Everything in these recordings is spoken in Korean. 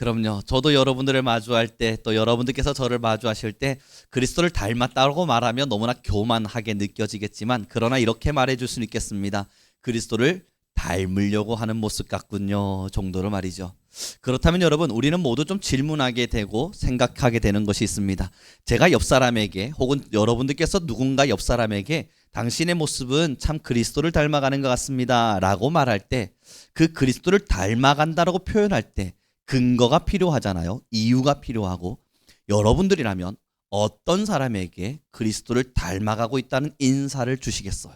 그럼요. 저도 여러분들을 마주할 때, 또 여러분들께서 저를 마주하실 때 그리스도를 닮았다고 말하면 너무나 교만하게 느껴지겠지만, 그러나 이렇게 말해줄 수는 있겠습니다. 그리스도를 닮으려고 하는 모습 같군요 정도로 말이죠. 그렇다면 여러분, 우리는 모두 좀 질문하게 되고 생각하게 되는 것이 있습니다. 제가 옆 사람에게, 혹은 여러분들께서 누군가 옆 사람에게 당신의 모습은 참 그리스도를 닮아가는 것 같습니다 라고 말할 때, 그 그리스도를 닮아간다라고 표현할 때 근거가 필요하잖아요. 이유가 필요하고, 여러분들이라면 어떤 사람에게 그리스도를 닮아가고 있다는 인사를 주시겠어요?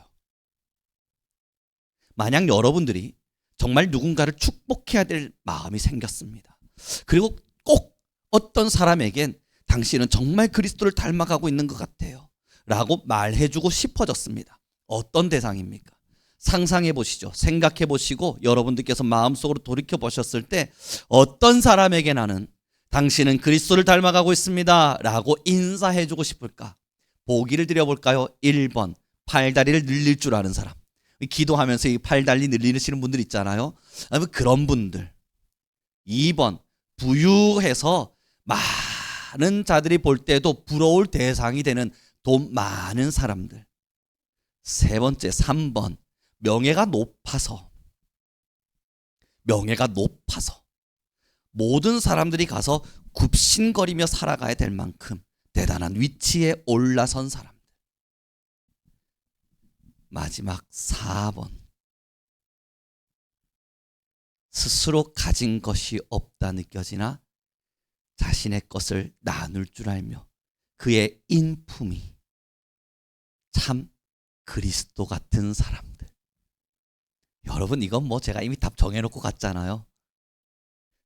만약 여러분들이 정말 누군가를 축복해야 될 마음이 생겼습니다. 그리고 꼭 어떤 사람에겐 당신은 정말 그리스도를 닮아가고 있는 것 같아요 라고 말해주고 싶어졌습니다. 어떤 대상입니까? 상상해 보시죠. 생각해 보시고 여러분들께서 마음속으로 돌이켜 보셨을 때 어떤 사람에게 나는 당신은 그리스도를 닮아가고 있습니다 라고 인사해 주고 싶을까? 보기를 드려볼까요? 1번, 팔다리를 늘릴 줄 아는 사람. 기도하면서 이 팔다리 늘리시는 분들 있잖아요. 그런 분들. 2번, 부유해서 많은 자들이 볼 때도 부러울 대상이 되는 돈 많은 사람들. 3번째, 3번, 명예가 높아서 모든 사람들이 가서 굽신거리며 살아가야 될 만큼 대단한 위치에 올라선 사람들. 마지막 4번, 스스로 가진 것이 없다 느껴지나 자신의 것을 나눌 줄 알며 그의 인품이 참 그리스도 같은 사람들. 여러분, 이건 뭐 제가 이미 답 정해놓고 갔잖아요.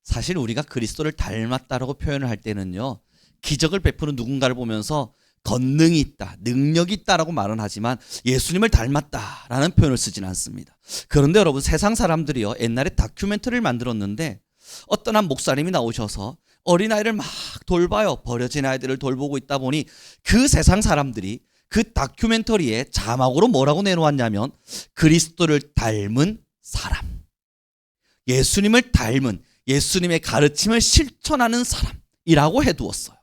사실 우리가 그리스도를 닮았다라고 표현을 할 때는요, 기적을 베푸는 누군가를 보면서 권능이 있다, 능력이 있다라고 말은 하지만 예수님을 닮았다라는 표현을 쓰진 않습니다. 그런데 여러분, 세상 사람들이요, 옛날에 다큐멘터리를 만들었는데 어떤 한 목사님이 나오셔서 어린아이를 막 돌봐요. 버려진 아이들을 돌보고 있다 보니 그 세상 사람들이 그 다큐멘터리에 자막으로 뭐라고 내놓았냐면, 그리스도를 닮은 사람, 예수님을 닮은, 예수님의 가르침을 실천하는 사람이라고 해두었어요.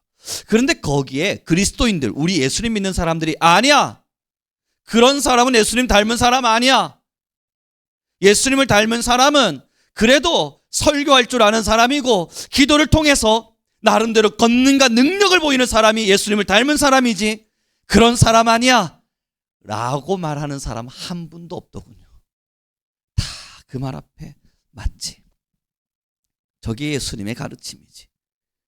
그런데 거기에 그리스도인들, 우리 예수님 믿는 사람들이 아니야, 그런 사람은 예수님 닮은 사람 아니야, 예수님을 닮은 사람은 그래도 설교할 줄 아는 사람이고 기도를 통해서 나름대로 권능과 능력을 보이는 사람이 예수님을 닮은 사람이지, 그런 사람 아니야 라고 말하는 사람 한 분도 없더군요. 다 그 말 앞에 맞지, 저게 예수님의 가르침이지,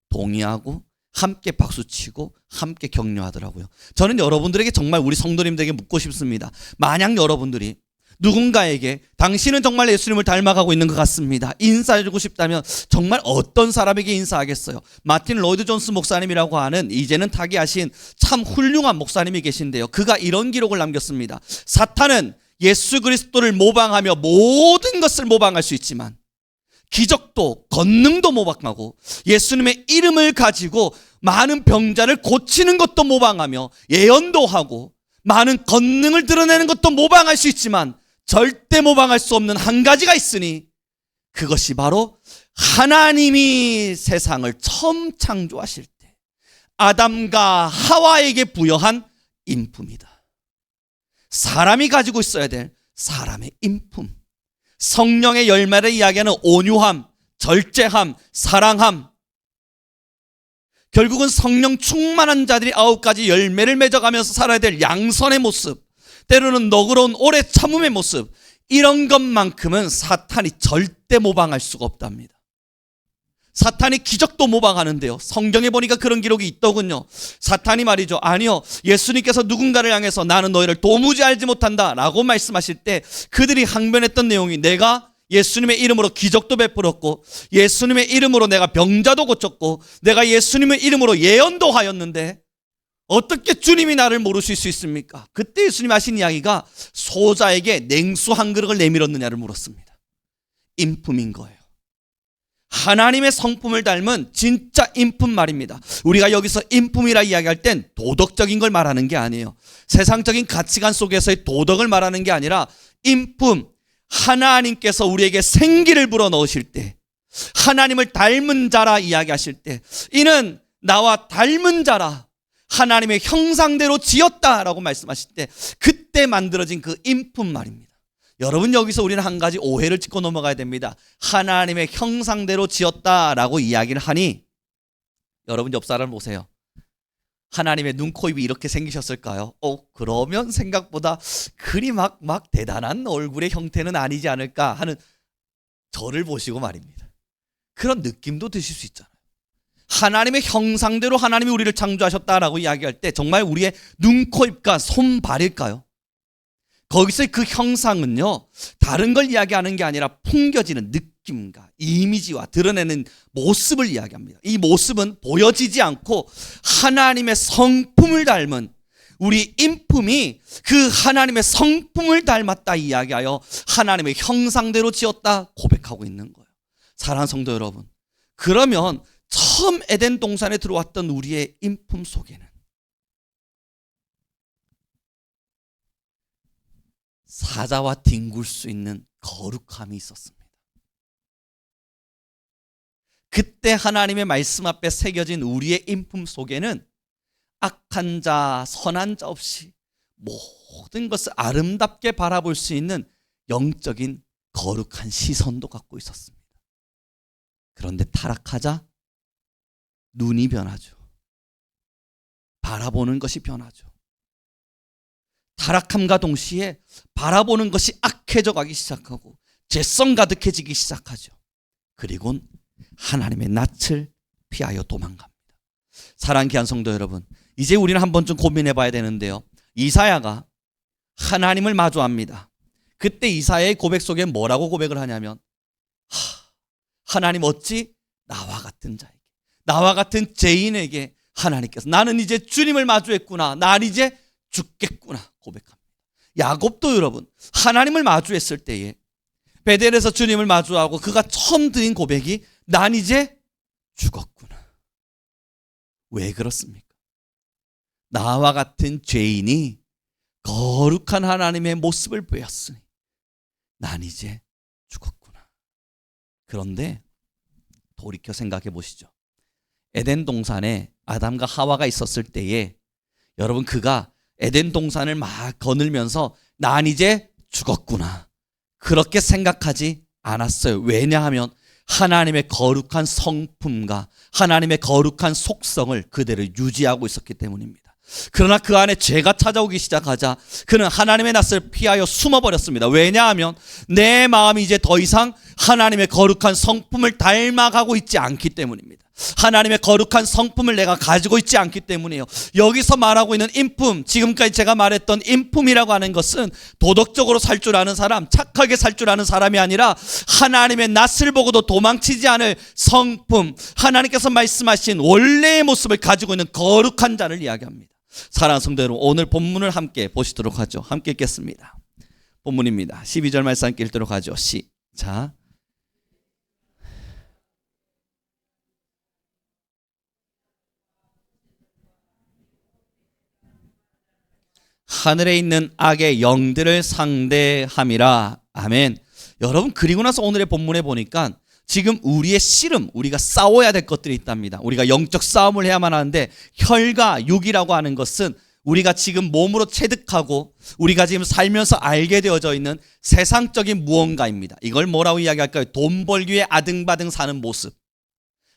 동의하고 함께 박수치고 함께 격려하더라고요. 저는 여러분들에게, 정말 우리 성도님들에게 묻고 싶습니다. 만약 여러분들이 누군가에게 당신은 정말 예수님을 닮아가고 있는 것 같습니다 인사해주고 싶다면 정말 어떤 사람에게 인사하겠어요? 마틴 로이드 존스 목사님이라고 하는 이제는 타계하신 참 훌륭한 목사님이 계신데요, 그가 이런 기록을 남겼습니다. 사탄은 예수 그리스도를 모방하며 모든 것을 모방할 수 있지만 기적도 권능도 모방하고 예수님의 이름을 가지고 많은 병자를 고치는 것도 모방하며 예언도 하고 많은 권능을 드러내는 것도 모방할 수 있지만 절대 모방할 수 없는 한 가지가 있으니, 그것이 바로 하나님이 세상을 처음 창조하실 때 아담과 하와에게 부여한 인품이다. 사람이 가지고 있어야 될 사람의 인품, 성령의 열매를 이야기하는 온유함, 절제함, 사랑함, 결국은 성령 충만한 자들이 9가지 열매를 맺어가면서 살아야 될 양선의 모습, 때로는 너그러운 오래 참음의 모습, 이런 것만큼은 사탄이 절대 모방할 수가 없답니다. 사탄이 기적도 모방하는데요, 성경에 보니까 그런 기록이 있더군요. 사탄이 말이죠, 아니요, 예수님께서 누군가를 향해서 나는 너희를 도무지 알지 못한다 라고 말씀하실 때 그들이 항변했던 내용이, 내가 예수님의 이름으로 기적도 베풀었고 예수님의 이름으로 내가 병자도 고쳤고 내가 예수님의 이름으로 예언도 하였는데 어떻게 주님이 나를 모르실 수 있습니까? 그때 예수님이 하신 이야기가 소자에게 냉수 한 그릇을 내밀었느냐를 물었습니다. 인품인 거예요. 하나님의 성품을 닮은 진짜 인품 말입니다. 우리가 여기서 인품이라 이야기할 땐 도덕적인 걸 말하는 게 아니에요. 세상적인 가치관 속에서의 도덕을 말하는 게 아니라 인품, 하나님께서 우리에게 생기를 불어넣으실 때 하나님을 닮은 자라 이야기하실 때 이는 나와 닮은 자라, 하나님의 형상대로 지었다라고 말씀하실 때 그때 만들어진 그 인품 말입니다. 여러분, 여기서 우리는 한 가지 오해를 짚고 넘어가야 됩니다. 하나님의 형상대로 지었다라고 이야기를 하니 여러분 옆 사람 보세요. 하나님의 눈, 코, 입이 이렇게 생기셨을까요? 그러면 생각보다 그리 막 대단한 얼굴의 형태는 아니지 않을까 하는 저를 보시고 말입니다. 그런 느낌도 드실 수 있잖아요. 하나님의 형상대로 하나님이 우리를 창조하셨다라고 이야기할 때 정말 우리의 눈, 코, 입과 손, 발일까요? 거기서의 그 형상은요, 다른 걸 이야기하는 게 아니라 풍겨지는 느낌과 이미지와 드러내는 모습을 이야기합니다. 이 모습은 보여지지 않고 하나님의 성품을 닮은 우리 인품이 그 하나님의 성품을 닮았다 이야기하여 하나님의 형상대로 지었다 고백하고 있는 거예요. 사랑하는 성도 여러분, 그러면 처음 에덴 동산에 들어왔던 우리의 인품 속에는 사자와 뒹굴 수 있는 거룩함이 있었습니다. 그때 하나님의 말씀 앞에 새겨진 우리의 인품 속에는 악한 자, 선한 자 없이 모든 것을 아름답게 바라볼 수 있는 영적인 거룩한 시선도 갖고 있었습니다. 그런데 타락하자 눈이 변하죠. 바라보는 것이 변하죠. 타락함과 동시에 바라보는 것이 악해져 가기 시작하고 죄성 가득해지기 시작하죠. 그리고 하나님의 낯을 피하여 도망갑니다. 사랑하는 귀한 성도 여러분, 이제 우리는 한번 좀 고민해 봐야 되는데요. 이사야가 하나님을 마주합니다. 그때 이사야의 고백 속에 뭐라고 고백을 하냐면, 하나님 어찌 나와 같은 자에게, 나와 같은 죄인에게 하나님께서 나는 이제 주님을 마주했구나, 난 이제 죽겠구나 고백합니다. 야곱도 여러분 하나님을 마주했을 때에 베델에서 주님을 마주하고 그가 처음 드린 고백이 난 이제 죽었구나. 왜 그렇습니까? 나와 같은 죄인이 거룩한 하나님의 모습을 보였으니 난 이제 죽었구나. 그런데 돌이켜 생각해 보시죠. 에덴 동산에 아담과 하와가 있었을 때에 여러분 그가 에덴 동산을 막 거닐면서 난 이제 죽었구나 그렇게 생각하지 않았어요. 왜냐하면 하나님의 거룩한 성품과 하나님의 거룩한 속성을 그대로 유지하고 있었기 때문입니다. 그러나 그 안에 죄가 찾아오기 시작하자 그는 하나님의 낯을 피하여 숨어버렸습니다. 왜냐하면 내 마음이 이제 더 이상 하나님의 거룩한 성품을 닮아가고 있지 않기 때문입니다. 하나님의 거룩한 성품을 내가 가지고 있지 않기 때문이에요. 여기서 말하고 있는 인품, 지금까지 제가 말했던 인품이라고 하는 것은 도덕적으로 살 줄 아는 사람, 착하게 살 줄 아는 사람이 아니라 하나님의 낯을 보고도 도망치지 않을 성품, 하나님께서 말씀하신 원래의 모습을 가지고 있는 거룩한 자를 이야기합니다. 사랑하는 성도 여러분, 오늘 본문을 함께 보시도록 하죠. 함께 읽겠습니다. 본문입니다. 12절 말씀 함께 읽도록 하죠. 시작. 하늘에 있는 악의 영들을 상대함이라. 아멘. 여러분, 그리고 나서 오늘의 본문에 보니까 지금 우리의 씨름, 우리가 싸워야 될 것들이 있답니다. 우리가 영적 싸움을 해야만 하는데 혈과 육이라고 하는 것은 우리가 지금 몸으로 체득하고 우리가 지금 살면서 알게 되어져 있는 세상적인 무언가입니다. 이걸 뭐라고 이야기할까요? 돈 벌기 위해 아등바등 사는 모습,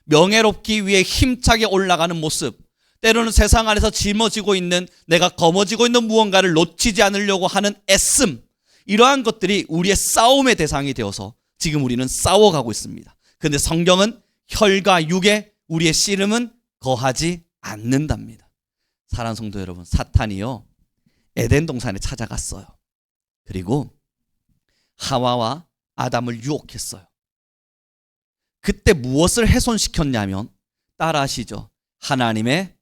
명예롭기 위해 힘차게 올라가는 모습, 때로는 세상 안에서 짊어지고 있는, 내가 거머쥐고 있는 무언가를 놓치지 않으려고 하는 애씀, 이러한 것들이 우리의 싸움의 대상이 되어서 지금 우리는 싸워가고 있습니다. 그런데 성경은 혈과 육에 우리의 씨름은 거하지 않는답니다. 사랑하는 성도 여러분, 사탄이요 에덴 동산에 찾아갔어요. 그리고 하와와 아담을 유혹했어요. 그때 무엇을 훼손시켰냐면, 따라하시죠, 하나님의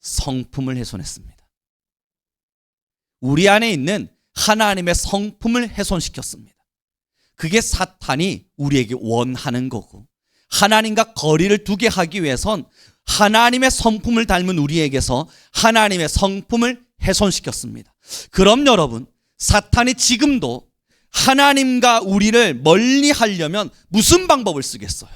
성품을 훼손했습니다. 우리 안에 있는 하나님의 성품을 훼손시켰습니다. 그게 사탄이 우리에게 원하는 거고, 하나님과 거리를 두게 하기 위해선 하나님의 성품을 닮은 우리에게서 하나님의 성품을 훼손시켰습니다. 그럼 여러분, 사탄이 지금도 하나님과 우리를 멀리 하려면 무슨 방법을 쓰겠어요?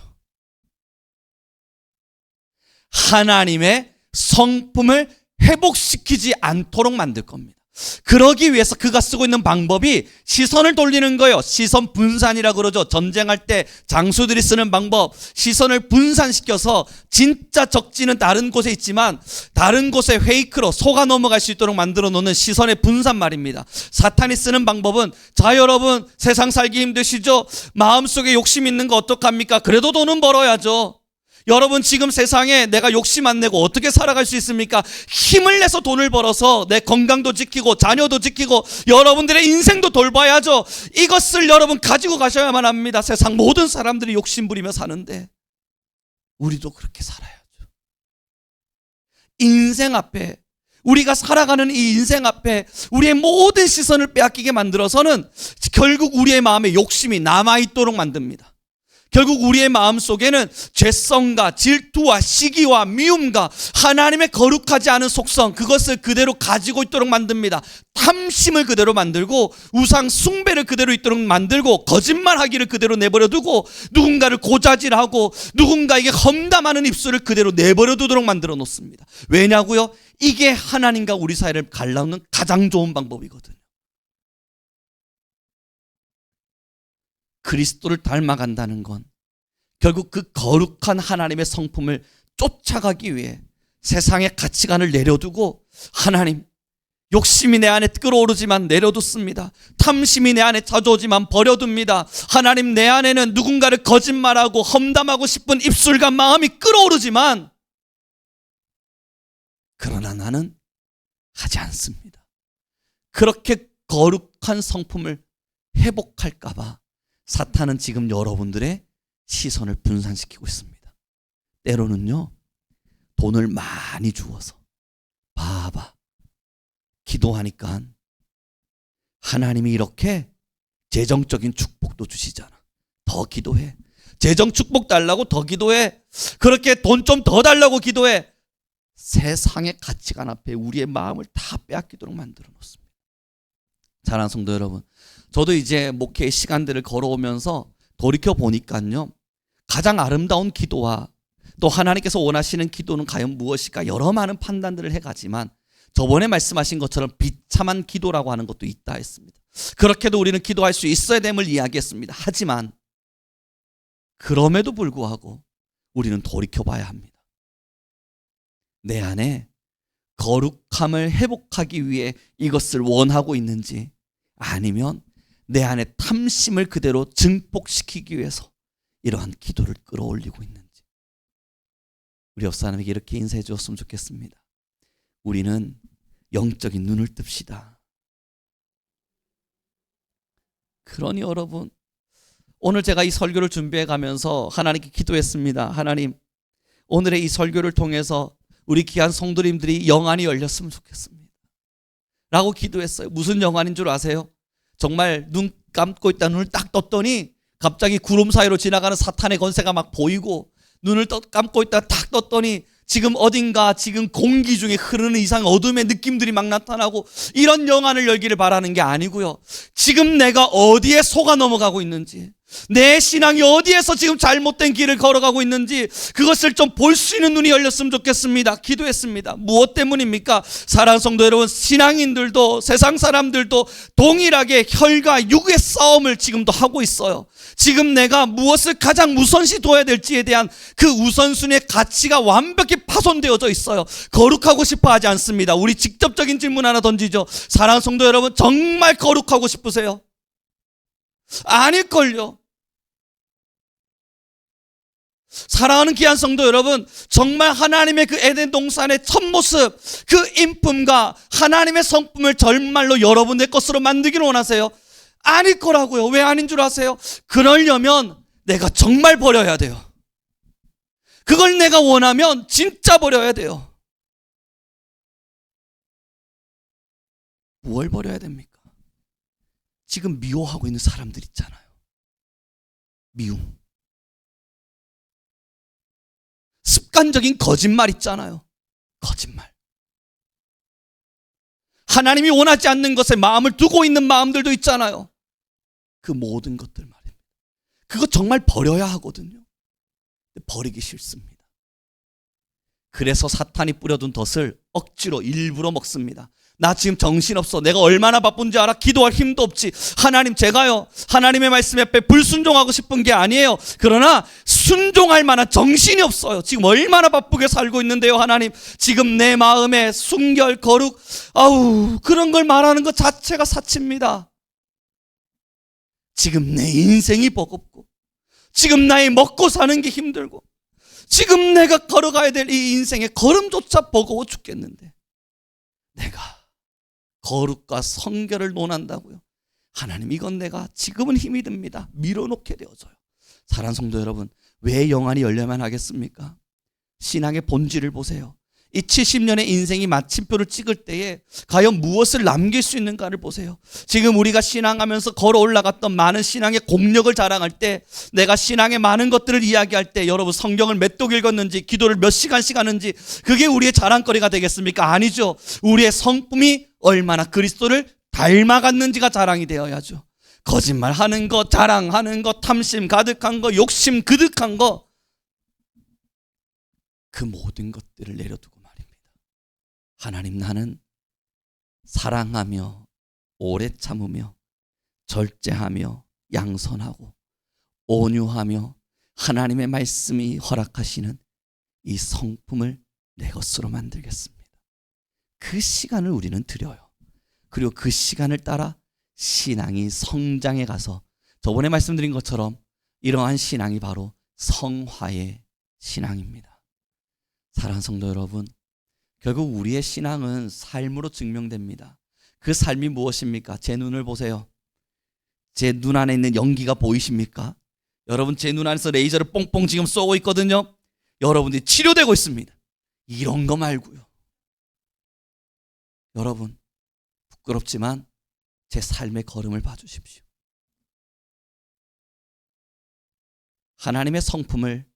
하나님의 성품을 회복시키지 않도록 만들 겁니다. 그러기 위해서 그가 쓰고 있는 방법이 시선을 돌리는 거예요. 시선 분산이라고 그러죠. 전쟁할 때 장수들이 쓰는 방법. 시선을 분산시켜서 진짜 적지는 다른 곳에 있지만 다른 곳에 페이크로 속아 넘어갈 수 있도록 만들어 놓는 시선의 분산 말입니다. 사탄이 쓰는 방법은, 자 여러분 세상 살기 힘드시죠? 마음속에 욕심 있는 거 어떡합니까? 그래도 돈은 벌어야죠. 여러분 지금 세상에 내가 욕심 안 내고 어떻게 살아갈 수 있습니까? 힘을 내서 돈을 벌어서 내 건강도 지키고 자녀도 지키고 여러분들의 인생도 돌봐야죠. 이것을 여러분 가지고 가셔야만 합니다. 세상 모든 사람들이 욕심 부리며 사는데 우리도 그렇게 살아야죠. 인생 앞에, 우리가 살아가는 이 인생 앞에 우리의 모든 시선을 빼앗기게 만들어서는 결국 우리의 마음에 욕심이 남아있도록 만듭니다. 결국 우리의 마음 속에는 죄성과 질투와 시기와 미움과 하나님의 거룩하지 않은 속성, 그것을 그대로 가지고 있도록 만듭니다. 탐심을 그대로 만들고 우상 숭배를 그대로 있도록 만들고 거짓말하기를 그대로 내버려 두고 누군가를 고자질하고 누군가에게 험담하는 입술을 그대로 내버려 두도록 만들어 놓습니다. 왜냐고요? 이게 하나님과 우리 사이를 갈라놓는 가장 좋은 방법이거든요. 그리스도를 닮아간다는 건 결국 그 거룩한 하나님의 성품을 쫓아가기 위해 세상의 가치관을 내려두고, 하나님, 욕심이 내 안에 끓어오르지만 내려뒀습니다. 탐심이 내 안에 찾아오지만 버려둡니다. 하나님, 내 안에는 누군가를 거짓말하고 험담하고 싶은 입술과 마음이 끓어오르지만 그러나 나는 하지 않습니다. 그렇게 거룩한 성품을 회복할까 봐 사탄은 지금 여러분들의 시선을 분산시키고 있습니다. 때로는요, 돈을 많이 주어서 봐봐, 기도하니까 하나님이 이렇게 재정적인 축복도 주시잖아. 더 기도해. 재정 축복 달라고 더 기도해. 그렇게 돈 좀 더 달라고 기도해. 세상의 가치관 앞에 우리의 마음을 다 빼앗기도록 만들어 놓습니다. 사랑하는 성도 여러분, 저도 이제 목회의 시간들을 걸어오면서 돌이켜 보니까요, 가장 아름다운 기도와 또 하나님께서 원하시는 기도는 과연 무엇일까 여러 많은 판단들을 해가지만 저번에 말씀하신 것처럼 비참한 기도라고 하는 것도 있다 했습니다. 그렇게도 우리는 기도할 수 있어야 됨을 이야기했습니다. 하지만 그럼에도 불구하고 우리는 돌이켜 봐야 합니다. 내 안에 거룩함을 회복하기 위해 이것을 원하고 있는지, 아니면 내 안에 탐심을 그대로 증폭시키기 위해서 이러한 기도를 끌어올리고 있는지. 우리 옆 사람에게 이렇게 인사해 주었으면 좋겠습니다. 우리는 영적인 눈을 뜹시다. 그러니 여러분, 오늘 제가 이 설교를 준비해 가면서 하나님께 기도했습니다. 하나님, 오늘의 이 설교를 통해서 우리 귀한 성도님들이 영안이 열렸으면 좋겠습니다 라고 기도했어요. 무슨 영안인 줄 아세요? 정말 눈 감고 있다 눈을 딱 떴더니 갑자기 구름 사이로 지나가는 사탄의 권세가 막 보이고, 눈을 감고 있다 딱 떴더니 지금 어딘가 지금 공기 중에 흐르는 이상 어둠의 느낌들이 막 나타나고, 이런 영안을 열기를 바라는 게 아니고요, 지금 내가 어디에 속아 넘어가고 있는지, 내 신앙이 어디에서 지금 잘못된 길을 걸어가고 있는지 그것을 좀 볼 수 있는 눈이 열렸으면 좋겠습니다. 기도했습니다. 무엇 때문입니까? 사랑하는 성도 여러분, 신앙인들도 세상 사람들도 동일하게 혈과 육의 싸움을 지금도 하고 있어요. 지금 내가 무엇을 가장 우선시 둬야 될지에 대한 그 우선순위의 가치가 완벽히 파손되어져 있어요. 거룩하고 싶어 하지 않습니다. 우리 직접적인 질문 하나 던지죠. 사랑하는 성도 여러분, 정말 거룩하고 싶으세요? 아닐걸요. 사랑하는 귀한 성도 여러분, 정말 하나님의 그 에덴 동산의 첫 모습, 그 인품과 하나님의 성품을 정말로 여러분의 것으로 만들기를 원하세요? 아닐 거라고요. 왜 아닌 줄 아세요? 그러려면 내가 정말 버려야 돼요. 그걸 내가 원하면 진짜 버려야 돼요. 뭘 버려야 됩니까? 지금 미워하고 있는 사람들 있잖아요. 미움. 습관적인 거짓말 있잖아요. 거짓말. 하나님이 원하지 않는 것에 마음을 두고 있는 마음들도 있잖아요. 그 모든 것들 말입니다. 그거 정말 버려야 하거든요. 버리기 싫습니다. 그래서 사탄이 뿌려둔 덫을 억지로 일부러 먹습니다. 나 지금 정신없어. 내가 얼마나 바쁜지 알아? 기도할 힘도 없지. 하나님, 제가요 하나님의 말씀 앞에 불순종하고 싶은 게 아니에요. 그러나 순종할 만한 정신이 없어요. 지금 얼마나 바쁘게 살고 있는데요. 하나님, 지금 내 마음에 순결, 거룩, 그런 걸 말하는 것 자체가 사치입니다. 지금 내 인생이 버겁고, 지금 나의 먹고 사는 게 힘들고, 지금 내가 걸어가야 될 이 인생의 걸음조차 버거워 죽겠는데 내가 거룩과 성결을 논한다고요? 하나님, 이건 내가 지금은 힘이 듭니다. 밀어놓게 되어져요. 사랑하는 성도 여러분, 왜 영안이 열려만 하겠습니까? 신앙의 본질을 보세요. 이 70년의 인생이 마침표를 찍을 때에 과연 무엇을 남길 수 있는가를 보세요. 지금 우리가 신앙하면서 걸어 올라갔던 많은 신앙의 공력을 자랑할 때, 내가 신앙의 많은 것들을 이야기할 때 여러분 성경을 몇 독 읽었는지, 기도를 몇 시간씩 하는지, 그게 우리의 자랑거리가 되겠습니까? 아니죠. 우리의 성품이 얼마나 그리스도를 닮아갔는지가 자랑이 되어야죠. 거짓말하는 거, 자랑하는 거, 탐심 가득한 거, 욕심 그득한 거, 그 모든 것들을 내려두고 말입니다. 하나님, 나는 사랑하며 오래 참으며 절제하며 양선하고 온유하며 하나님의 말씀이 허락하시는 이 성품을 내 것으로 만들겠습니다. 그 시간을 우리는 드려요. 그리고 그 시간을 따라 신앙이 성장해 가서, 저번에 말씀드린 것처럼 이러한 신앙이 바로 성화의 신앙입니다. 사랑하는 성도 여러분, 결국 우리의 신앙은 삶으로 증명됩니다. 그 삶이 무엇입니까? 제 눈을 보세요. 제 눈 안에 있는 연기가 보이십니까? 여러분, 제 눈 안에서 레이저를 뽕뽕 지금 쏘고 있거든요. 여러분들이 치료되고 있습니다. 이런 거 말고요. 여러분, 부끄럽지만 제 삶의 걸음을 봐주십시오. 하나님의 성품을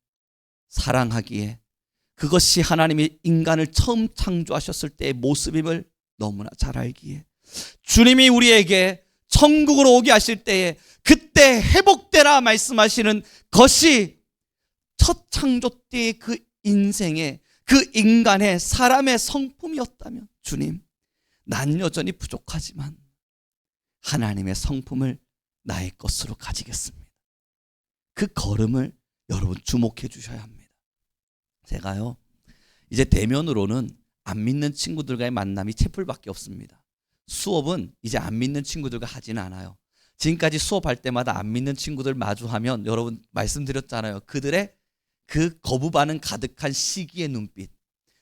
사랑하기에, 그것이 하나님이 인간을 처음 창조하셨을 때의 모습임을 너무나 잘 알기에, 주님이 우리에게 천국으로 오게 하실 때에 그때 회복되라 말씀하시는 것이 첫 창조 때의 그 인생의, 그 인간의 사람의 성품이었다면, 주님, 난 여전히 부족하지만 하나님의 성품을 나의 것으로 가지겠습니다. 그 걸음을 여러분 주목해 주셔야 합니다. 제가요, 이제 대면으로는 안 믿는 친구들과의 만남이 채플밖에 없습니다. 수업은 이제 안 믿는 친구들과 하지는 않아요. 지금까지 수업할 때마다 안 믿는 친구들 마주하면, 여러분 말씀드렸잖아요. 그들의 그 거부 반응 가득한 시기의 눈빛,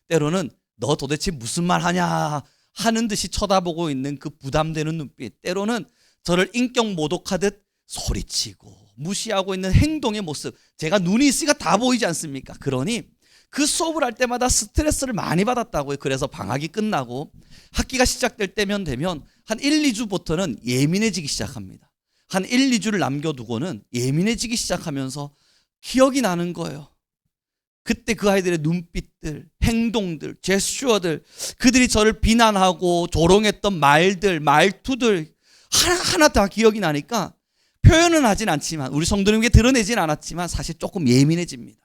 때로는 너 도대체 무슨 말 하냐 하는 듯이 쳐다보고 있는 그 부담되는 눈빛, 때로는 저를 인격 모독하듯 소리치고 무시하고 있는 행동의 모습, 제가 눈이 있으니까 다 보이지 않습니까? 그러니 그 수업을 할 때마다 스트레스를 많이 받았다고요. 그래서 방학이 끝나고 학기가 시작될 때면 되면 한 1, 2주부터는 예민해지기 시작합니다. 한 1, 2주를 남겨두고는 예민해지기 시작하면서 기억이 나는 거예요. 그때 그 아이들의 눈빛들, 행동들, 제스처들, 그들이 저를 비난하고 조롱했던 말들, 말투들 하나하나 다 기억이 나니까 표현은 하진 않지만, 우리 성도님에게 드러내진 않았지만 사실 조금 예민해집니다.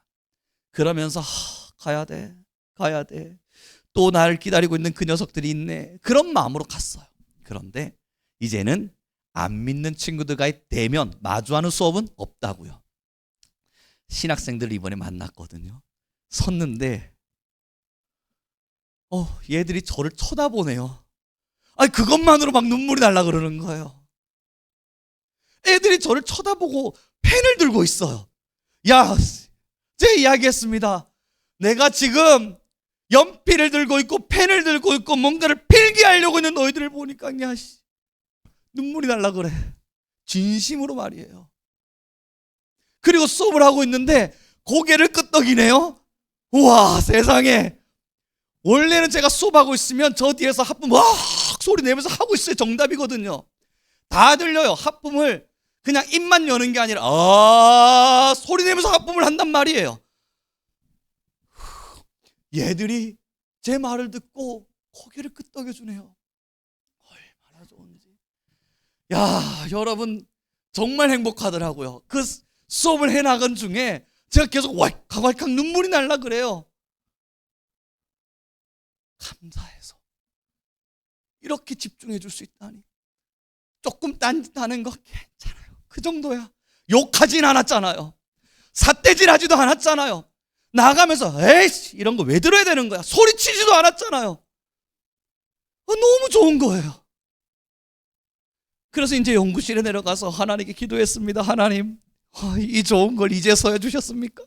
그러면서 가야 돼, 가야 돼. 또 나를 기다리고 있는 그 녀석들이 있네. 그런 마음으로 갔어요. 그런데 이제는 안 믿는 친구들과의 대면, 마주하는 수업은 없다고요. 신학생들을 이번에 만났거든요. 섰는데 얘들이 저를 쳐다보네요. 아니, 그것만으로 막 눈물이 날라 그러는 거예요. 애들이 저를 쳐다보고 펜을 들고 있어요. 야, 제가 이야기했습니다. 내가 지금 연필을 들고 있고 펜을 들고 있고 뭔가를 필기하려고 있는 너희들을 보니까 야, 눈물이 날라 그래. 진심으로 말이에요. 그리고 수업을 하고 있는데 고개를 끄덕이네요. 우와, 세상에. 원래는 제가 수업하고 있으면 저 뒤에서 하품 막 소리 내면서 하고 있어요. 정답이거든요. 다 들려요. 하품을 그냥 입만 여는 게 아니라 소리 내면서 하품을 한단 말이에요. 얘들이 제 말을 듣고 고개를 끄덕여 주네요. 얼마나 좋은지. 야, 여러분, 정말 행복하더라고요. 그 수업을 해나간 중에 제가 계속 왈칵왈칵 눈물이 날라 그래요. 감사해서 이렇게 집중해 줄 수 있다니. 조금 딴짓하는 거 괜찮아요. 그 정도야. 욕하진 않았잖아요. 삿대질하지도 않았잖아요. 나가면서 에이씨 이런 거 왜 들어야 되는 거야. 소리치지도 않았잖아요. 너무 좋은 거예요. 그래서 이제 연구실에 내려가서 하나님께 기도했습니다. 하나님, 이 좋은 걸 이제서야 주셨습니까?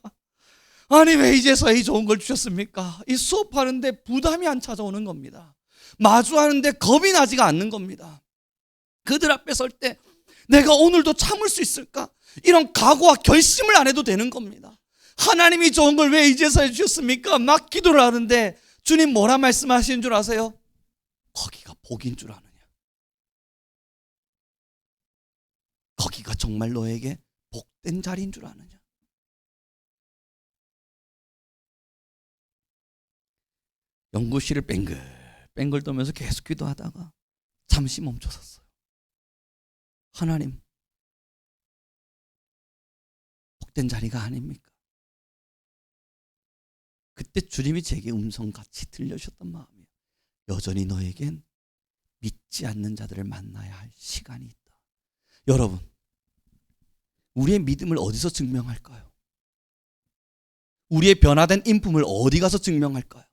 아니 왜 이제서야 이 좋은 걸 주셨습니까? 이 수업하는데 부담이 안 찾아오는 겁니다. 마주하는데 겁이 나지가 않는 겁니다. 그들 앞에 설 때 내가 오늘도 참을 수 있을까? 이런 각오와 결심을 안 해도 되는 겁니다. 하나님이 좋은 걸 왜 이제서야 주셨습니까? 막 기도를 하는데 주님 뭐라 말씀하시는 줄 아세요? 거기가 복인 줄 아느냐? 거기가 정말 너에게 복된 자리인 줄 아느냐? 연구실을 뱅글 돌면서 계속 기도하다가 잠시 멈춰섰어요. 하나님, 복된 자리가 아닙니까? 그때 주님이 제게 음성같이 들려주셨던 마음이에요. 여전히 너에겐 믿지 않는 자들을 만나야 할 시간이 있다. 여러분, 우리의 믿음을 어디서 증명할까요? 우리의 변화된 인품을 어디 가서 증명할까요?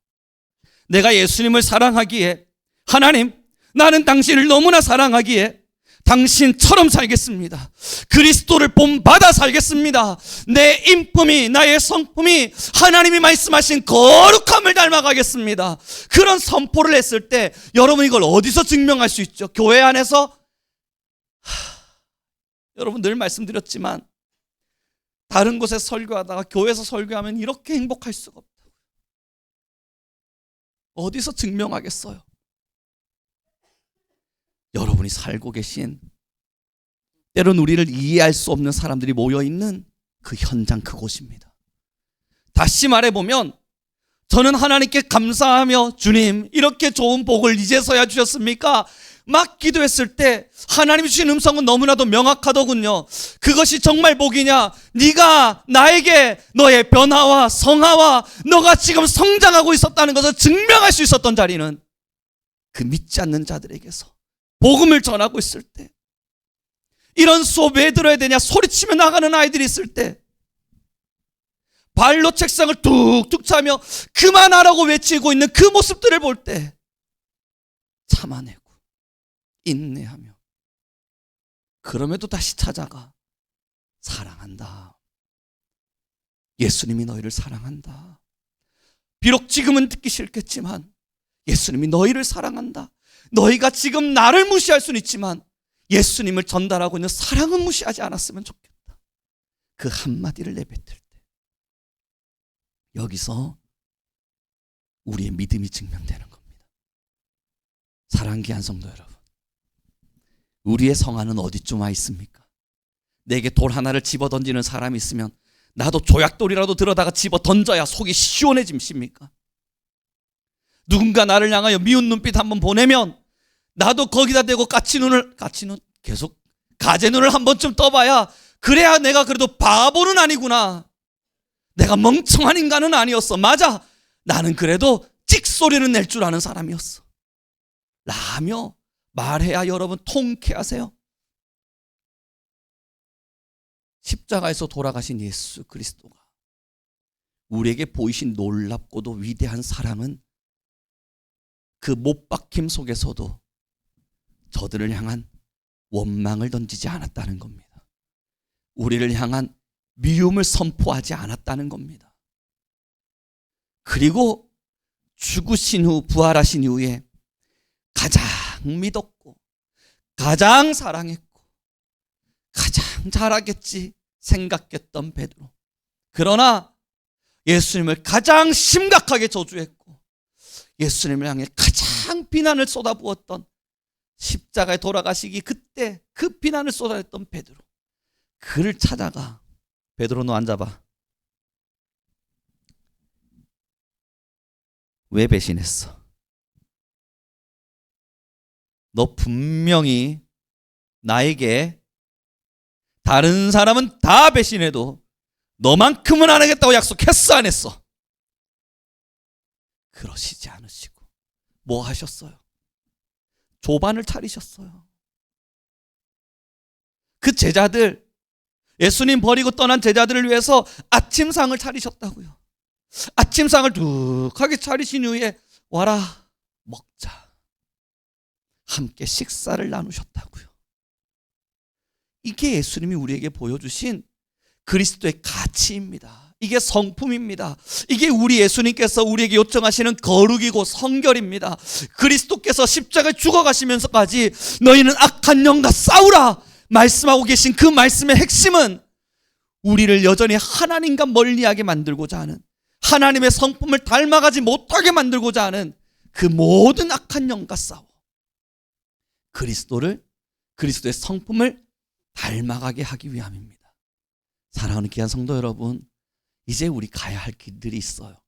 내가 예수님을 사랑하기에, 하나님, 나는 당신을 너무나 사랑하기에 당신처럼 살겠습니다. 그리스도를 본받아 살겠습니다. 내 인품이, 나의 성품이 하나님이 말씀하신 거룩함을 닮아가겠습니다. 그런 선포를 했을 때 여러분 이걸 어디서 증명할 수 있죠? 교회 안에서? 여러분 늘 말씀드렸지만 다른 곳에 설교하다가 교회에서 설교하면 이렇게 행복할 수가 없다고요. 어디서 증명하겠어요? 여러분이 살고 계신, 때론 우리를 이해할 수 없는 사람들이 모여있는 그 현장, 그곳입니다. 다시 말해보면 저는 하나님께 감사하며 주님 이렇게 좋은 복을 이제서야 주셨습니까? 막 기도했을 때 하나님이 주신 음성은 너무나도 명확하더군요. 그것이 정말 복이냐? 네가 나에게 너의 변화와 성화와 너가 지금 성장하고 있었다는 것을 증명할 수 있었던 자리는 그 믿지 않는 자들에게서 복음을 전하고 있을 때, 이런 수업 왜 들어야 되냐 소리치며 나가는 아이들이 있을 때, 발로 책상을 툭툭 차며 그만하라고 외치고 있는 그 모습들을 볼 때 참아내고 인내하며 그럼에도 다시 찾아가 사랑한다. 예수님이 너희를 사랑한다. 비록 지금은 듣기 싫겠지만 예수님이 너희를 사랑한다. 너희가 지금 나를 무시할 수는 있지만 예수님을 전달하고 있는 사랑은 무시하지 않았으면 좋겠다. 그 한마디를 내뱉을 때 여기서 우리의 믿음이 증명되는 겁니다. 사랑하는 귀한 성도 여러분, 우리의 성화는 어디쯤 와 있습니까? 내게 돌 하나를 집어던지는 사람이 있으면 나도 조약돌이라도 들어다가 집어던져야 속이 시원해집니까? 누군가 나를 향하여 미운 눈빛 한번 보내면 나도 거기다 대고 계속 가재눈을 한 번쯤 떠봐야 그래야 내가 그래도 바보는 아니구나. 내가 멍청한 인간은 아니었어. 맞아. 나는 그래도 찍소리는 낼 줄 아는 사람이었어. 라며 말해야 여러분 통쾌하세요. 십자가에서 돌아가신 예수 그리스도가 우리에게 보이신 놀랍고도 위대한 사랑은 그 못 박힘 속에서도 저들을 향한 원망을 던지지 않았다는 겁니다. 우리를 향한 미움을 선포하지 않았다는 겁니다. 그리고 죽으신 후 부활하신 이후에 가장 믿었고 가장 사랑했고 가장 잘하겠지 생각했던 베드로, 그러나 예수님을 가장 심각하게 저주했고 예수님을 향해 가장 비난을 쏟아부었던, 십자가에 돌아가시기 그때 그 비난을 쏟아냈던 베드로, 그를 찾아가 베드로 너 앉아봐. 왜 배신했어? 너 분명히 나에게 다른 사람은 다 배신해도 너만큼은 안 하겠다고 약속했어, 안 했어? 그러시지 않으시고 뭐 하셨어요? 조반을 차리셨어요. 그 제자들, 예수님 버리고 떠난 제자들을 위해서 아침상을 차리셨다고요. 아침상을 둑하게 차리신 후에 와라, 먹자. 함께 식사를 나누셨다고요. 이게 예수님이 우리에게 보여주신 그리스도의 가치입니다. 이게 성품입니다. 이게 우리 예수님께서 우리에게 요청하시는 거룩이고 성결입니다. 그리스도께서 십자가에 죽어가시면서까지 너희는 악한 영과 싸우라 말씀하고 계신 그 말씀의 핵심은 우리를 여전히 하나님과 멀리하게 만들고자 하는, 하나님의 성품을 닮아가지 못하게 만들고자 하는 그 모든 악한 영과 싸워 그리스도의 성품을 닮아가게 하기 위함입니다. 사랑하는 귀한 성도 여러분, 이제 우리 가야 할 길들이 있어요.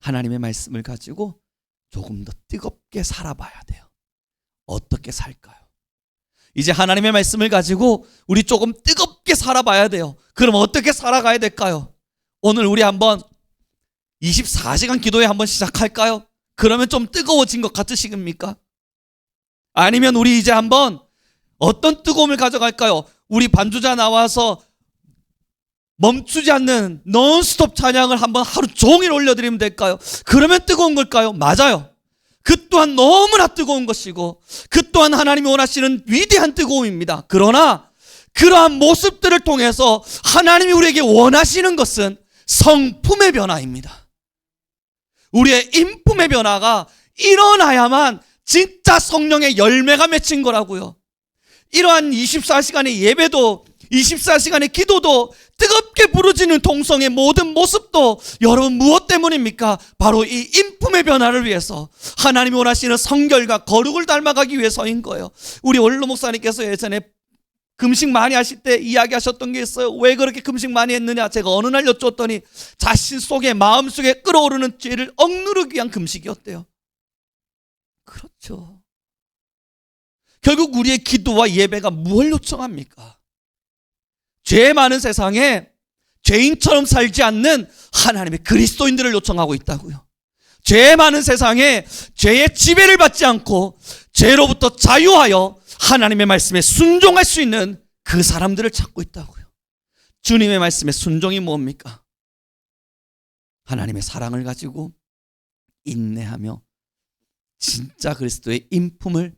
하나님의 말씀을 가지고 조금 더 뜨겁게 살아봐야 돼요. 어떻게 살까요? 이제 하나님의 말씀을 가지고 우리 조금 뜨겁게 살아봐야 돼요. 그럼 어떻게 살아가야 될까요? 오늘 우리 한번 24시간 기도회 한번 시작할까요? 그러면 좀 뜨거워진 것 같으십니까? 아니면 우리 이제 한번 어떤 뜨거움을 가져갈까요? 우리 반주자 나와서 멈추지 않는 논스톱 찬양을 한번 하루 종일 올려드리면 될까요? 그러면 뜨거운 걸까요? 맞아요. 그 또한 너무나 뜨거운 것이고 그 또한 하나님이 원하시는 위대한 뜨거움입니다. 그러나 그러한 모습들을 통해서 하나님이 우리에게 원하시는 것은 성품의 변화입니다. 우리의 인품의 변화가 일어나야만 진짜 성령의 열매가 맺힌 거라고요. 이러한 24시간의 예배도 24시간의 기도도 뜨겁게 부르짖는 동성의 모든 모습도 여러분 무엇 때문입니까? 바로 이 인품의 변화를 위해서 하나님이 원하시는 성결과 거룩을 닮아가기 위해서인 거예요. 우리 원로 목사님께서 예전에 금식 많이 하실 때 이야기하셨던 게 있어요. 왜 그렇게 금식 많이 했느냐? 제가 어느 날 여쭈었더니 자신 속에 마음속에 끓어오르는 죄를 억누르기 위한 금식이었대요. 그렇죠. 결국 우리의 기도와 예배가 무엇을 요청합니까? 죄 많은 세상에 죄인처럼 살지 않는 하나님의 그리스도인들을 요청하고 있다고요. 죄 많은 세상에 죄의 지배를 받지 않고 죄로부터 자유하여 하나님의 말씀에 순종할 수 있는 그 사람들을 찾고 있다고요. 주님의 말씀에 순종이 뭡니까? 하나님의 사랑을 가지고 인내하며 진짜 그리스도의 인품을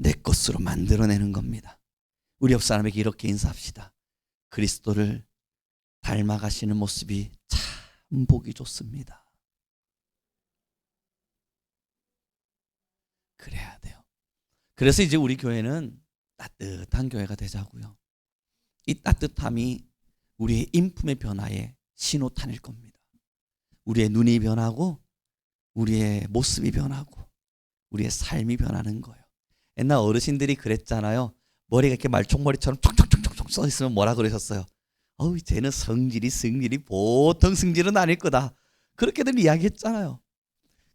내 것으로 만들어내는 겁니다. 우리 옆 사람에게 이렇게 인사합시다. 그리스도를 닮아가시는 모습이 참 보기 좋습니다. 그래야 돼요. 그래서 이제 우리 교회는 따뜻한 교회가 되자고요. 이 따뜻함이 우리의 인품의 변화의 신호탄일 겁니다. 우리의 눈이 변하고 우리의 모습이 변하고 우리의 삶이 변하는 거예요. 옛날 어르신들이 그랬잖아요. 머리가 이렇게 말총머리처럼 촉촉촉촉 써 있으면 뭐라 그러셨어요? 어우, 쟤는 성질이 보통 성질은 아닐 거다. 그렇게들 이야기했잖아요.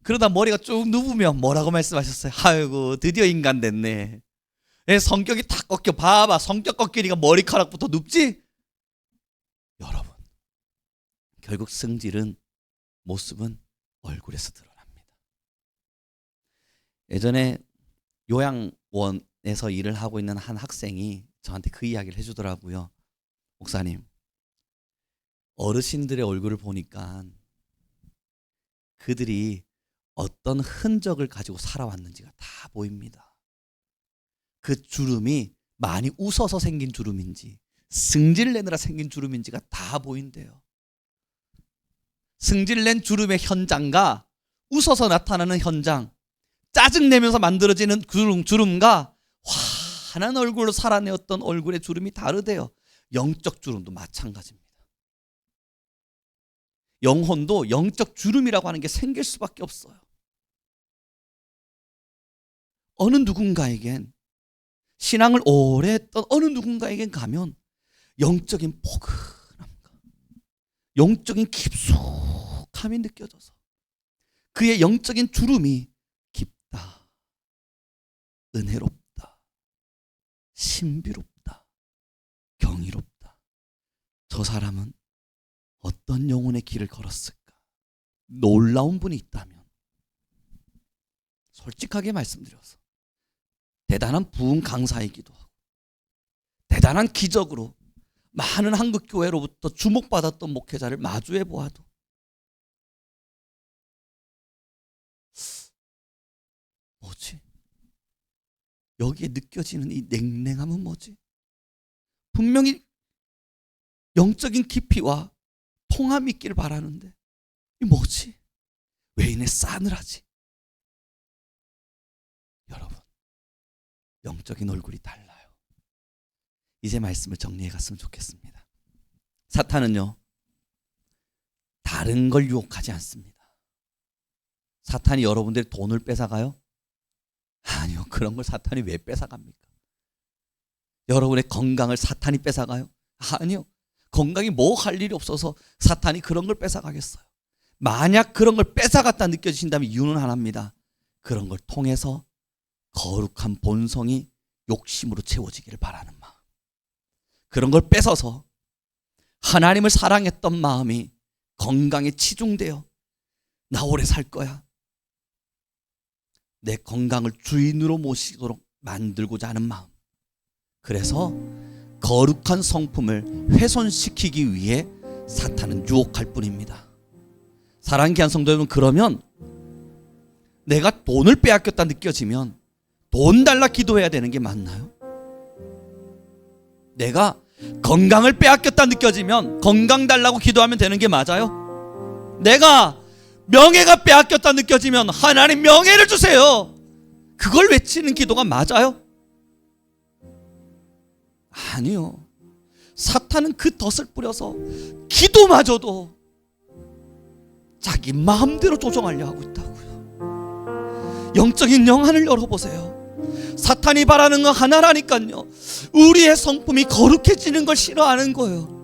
그러다 머리가 쭉 누우면 뭐라고 말씀하셨어요? 아이고, 드디어 인간 됐네. 성격이 탁 꺾여. 봐봐, 성격 꺾이니까 머리카락부터 눕지? 여러분, 결국 성질은, 모습은 얼굴에서 드러납니다. 예전에 요양원에서 일을 하고 있는 한 학생이 저한테 그 이야기를 해주더라고요. 목사님, 어르신들의 얼굴을 보니까 그들이 어떤 흔적을 가지고 살아왔는지가 다 보입니다. 그 주름이 많이 웃어서 생긴 주름인지 승질 내느라 생긴 주름인지가 다 보인대요. 승질낸 주름의 현장과 웃어서 나타나는 현장, 짜증내면서 만들어지는 주름과 환한 얼굴로 살아내었던 얼굴의 주름이 다르대요. 영적 주름도 마찬가지입니다. 영혼도 영적 주름이라고 하는 게 생길 수밖에 없어요. 어느 누군가에겐, 신앙을 오래 했던 어느 누군가에겐 가면 영적인 포근함과 영적인 깊숙함이 느껴져서 그의 영적인 주름이 깊다, 은혜롭다, 신비롭다, 경이롭다. 저 사람은 어떤 영혼의 길을 걸었을까? 놀라운 분이 있다면 솔직하게 말씀드려서 대단한 부흥 강사이기도 하고 대단한 기적으로 많은 한국 교회로부터 주목받았던 목회자를 마주해 보아도 뭐지? 여기에 느껴지는 이 냉랭함은 뭐지? 분명히 영적인 깊이와 통함이 있기를 바라는데 이 뭐지? 왜 이내 싸늘하지? 여러분, 영적인 얼굴이 달라요. 이제 말씀을 정리해 갔으면 좋겠습니다. 사탄은요, 다른 걸 유혹하지 않습니다. 사탄이 여러분들의 돈을 뺏어가요? 아니요, 그런 걸 사탄이 왜 뺏어갑니까? 여러분의 건강을 사탄이 뺏어가요? 아니요, 건강이 뭐 할 일이 없어서 사탄이 그런 걸 뺏어가겠어요. 만약 그런 걸 뺏어갔다 느껴지신다면 이유는 하나입니다. 그런 걸 통해서 거룩한 본성이 욕심으로 채워지기를 바라는 마음, 그런 걸 뺏어서 하나님을 사랑했던 마음이 건강에 치중되어 나 오래 살 거야, 내 건강을 주인으로 모시도록 만들고자 하는 마음, 그래서 거룩한 성품을 훼손시키기 위해 사탄은 유혹할 뿐입니다. 사랑하는 귀한 성도 여러분, 그러면 내가 돈을 빼앗겼다 느껴지면 돈 달라 기도해야 되는 게 맞나요? 내가 건강을 빼앗겼다 느껴지면 건강 달라고 기도하면 되는 게 맞아요? 내가 명예가 빼앗겼다 느껴지면 하나님 명예를 주세요, 그걸 외치는 기도가 맞아요? 아니요. 사탄은 그 덫을 뿌려서 기도마저도 자기 마음대로 조정하려 하고 있다고요. 영적인 영안을 열어보세요. 사탄이 바라는 건 하나라니까요. 우리의 성품이 거룩해지는 걸 싫어하는 거예요.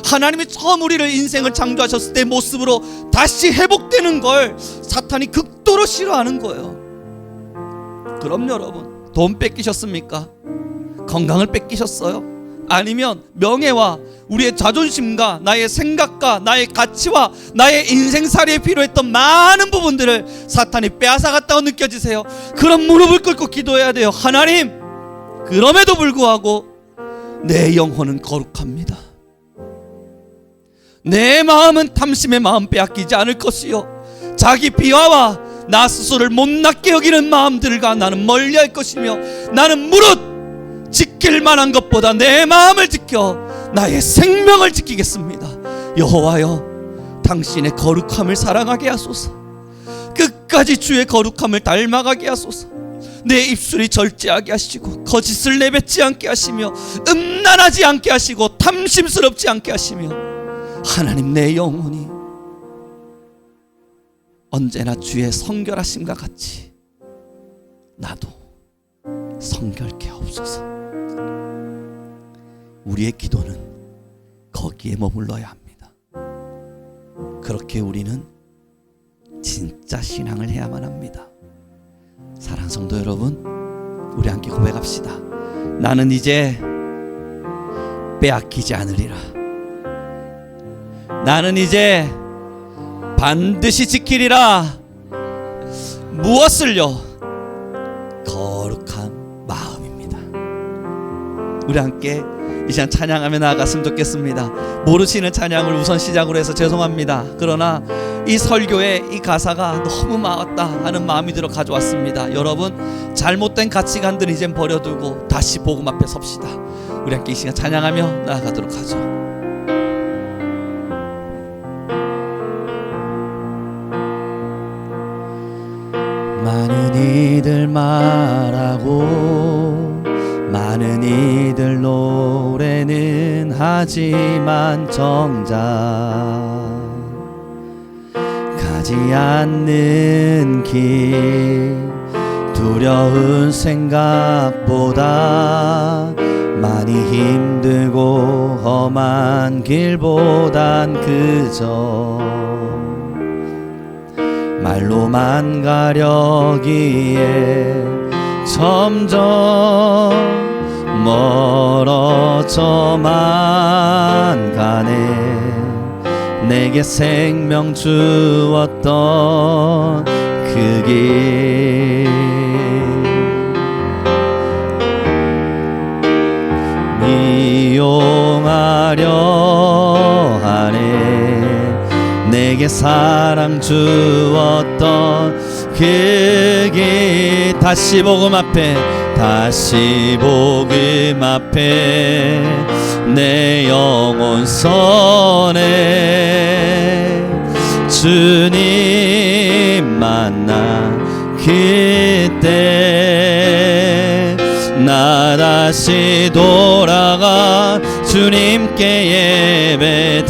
하나님이 처음 우리를 인생을 창조하셨을 때 모습으로 다시 회복되는 걸 사탄이 극도로 싫어하는 거예요. 그럼 여러분, 돈 뺏기셨습니까? 건강을 뺏기셨어요? 아니면 명예와 우리의 자존심과 나의 생각과 나의 가치와 나의 인생살이에 필요했던 많은 부분들을 사탄이 빼앗아갔다고 느껴지세요? 그럼 무릎을 꿇고 기도해야 돼요. 하나님, 그럼에도 불구하고 내 영혼은 거룩합니다. 내 마음은 탐심의 마음 빼앗기지 않을 것이요, 자기 비하와 나 스스로를 못났게 여기는 마음들과 나는 멀리할 것이며, 나는 무릇 지킬 만한 것보다 내 마음을 지켜 나의 생명을 지키겠습니다. 여호와여, 당신의 거룩함을 사랑하게 하소서. 끝까지 주의 거룩함을 닮아가게 하소서. 내 입술이 절제하게 하시고 거짓을 내뱉지 않게 하시며 음란하지 않게 하시고 탐심스럽지 않게 하시며, 하나님, 내 영혼이 언제나 주의 성결하심과 같이 나도 성결케 하옵소서. 우리의 기도는 거기에 머물러야 합니다. 그렇게 우리는 진짜 신앙을 해야만 합니다. 사랑하는 성도 여러분, 우리 함께 고백합시다. 나는 이제 빼앗기지 않으리라. 나는 이제 반드시 지키리라. 무엇을요? 거룩한 마음입니다. 우리 함께 이 시간 찬양하며 나아갔으면 좋겠습니다. 모르시는 찬양을 우선 시작으로 해서 죄송합니다. 그러나 이 설교에 이 가사가 너무 맞다 하는 마음이 들어 가져왔습니다. 여러분, 잘못된 가치관들은 이젠 버려두고 다시 복음 앞에 섭시다. 우리 함께 이 시간 찬양하며 나아가도록 하죠. 많은 이들 말하고 많은 이들 노래는 하지만 정작 가지 않는 길, 두려운 생각보다 많이 힘들고 험한 길보단 그저 말로만 가려기에 점점 멀어져만 가네. 내게 생명 주었던 그 길 이용하려 하네. 내게 사랑 주었던 그 길 다시 복음 앞에 다시 복음 앞에 내 영혼 선에 주님 만나 그때 나 다시 돌아가 주님께 예배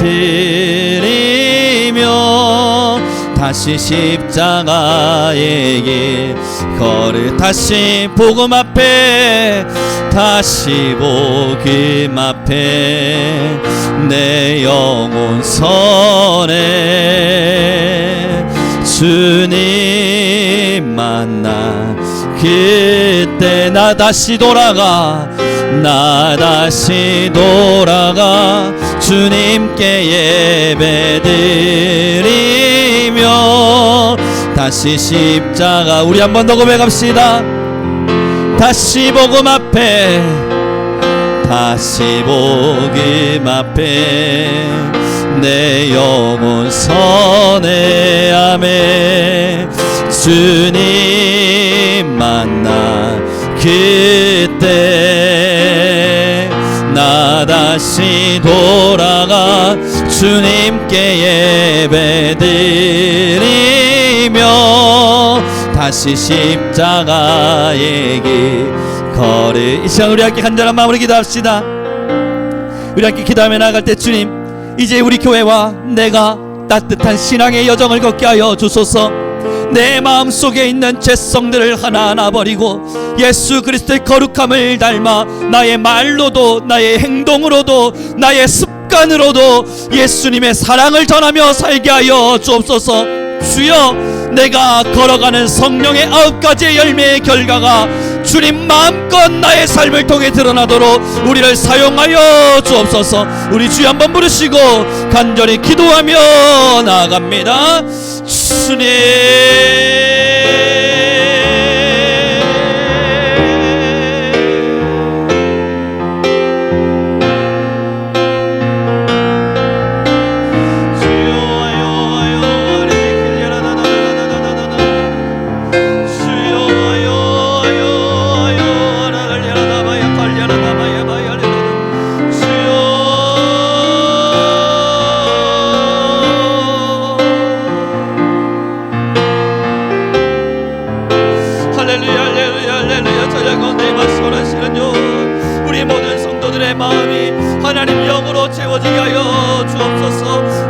드리며 다시 십자가의 길 걸을 다시 복음 앞에 다시 복음 앞에 내 영혼 선에 주님 만나 그때 나 다시 돌아가 주님께 예배 드리며 다시 십자가 우리 한 번 더 고백합시다. 다시 복음 앞에 다시 복음 앞에 내 영혼 선에 아멘 주님 만나 그때 나 다시 돌아가 주님께 예배 드리며 다시 십자가의 길 걸을 이 시간 우리 함께 간절한 마음으로 기도합시다. 우리 함께 기도하며 나아갈 때 주님 이제 우리 교회와 내가 따뜻한 신앙의 여정을 걷게 하여 주소서. 내 마음속에 있는 죄성들을 하나하나 버리고 예수 그리스도의 거룩함을 닮아 나의 말로도 나의 행동으로도 나의 습관으로도 예수님의 사랑을 전하며 살게 하여 주옵소서. 주여 내가 걸어가는 성령의 9가지의 열매의 결과가 주님 마음껏 나의 삶을 통해 드러나도록 우리를 사용하여 주옵소서. 우리 주여 한번 부르시고 간절히 기도하며 나아갑니다. 주님 우리 모든 성도들의 마음이 하나님 영으로 채워지게 하여 주옵소서.